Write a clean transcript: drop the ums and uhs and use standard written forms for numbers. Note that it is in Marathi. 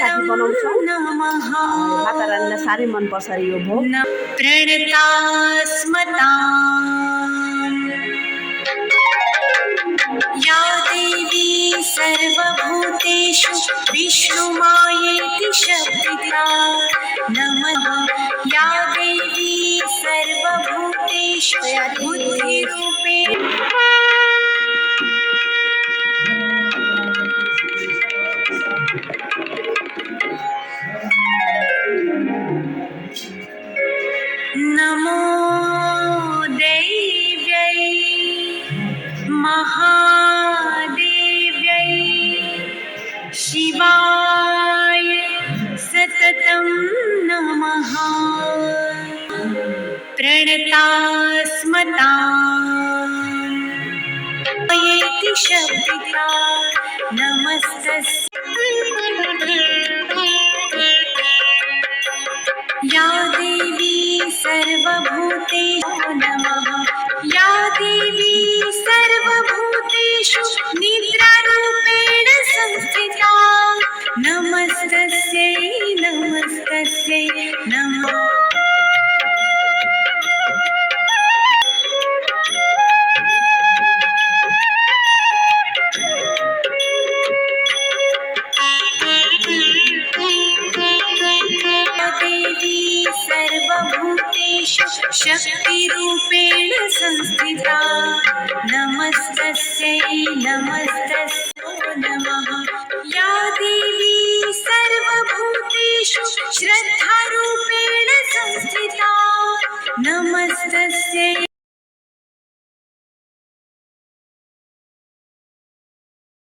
साठी बनाउँछौँ। मातारानीलाई साह्रै मनपर्छ यो भोग। प्रणतास्मता या देवी सर्वभूतेषु विष्णुमायेति शब्दिता नमः। या देवी सर्वभूतेषु बुद्धिरूपेण नमो देव्यै महादेव्यै शिवाय सततं नमः। प्रणतास्मता येति शब्दिता नमस्तस्यै। या देवी सर्वभूतेषु नमः। या देवी सर्वभूतेषु निद्रारूपेण संस्थिता नमस्तस्यै नमस्तस्यै नमः। सर्वभूतेषु शक्तिरूपेण संस्थिता नमस्तस्यै नमस्तस्यै।